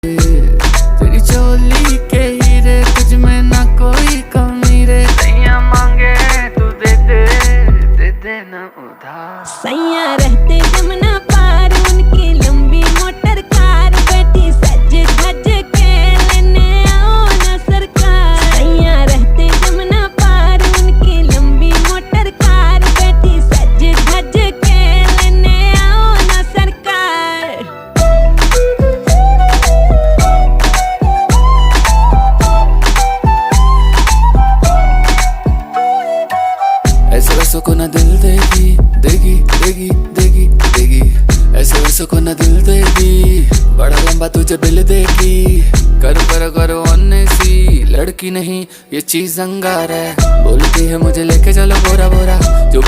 तेरी चोली के हीरे तुझ में ना कोई कमी रे। सैया मांगे तू दे दे ना उधार। सैया रहते जमुना पार उनकी लंबी मोटर कार बैठी सज धज के लेने आओ ना सरकार। सैया रहते जमुना पार उनकी लंबी मोटर कार बैठी सज धज के लेने आओ ना सरकार। ऐसे वैसों को ना दिल देगी देगी देगी देगी देगी। ऐसे वैसों को ना दिल देगी, बड़ा लंबा तुझे बिल देगी। करो अन्य सी लड़की नहीं ये चीज अंगार है। बोलती है मुझे लेके चलो बोरा बोरा जो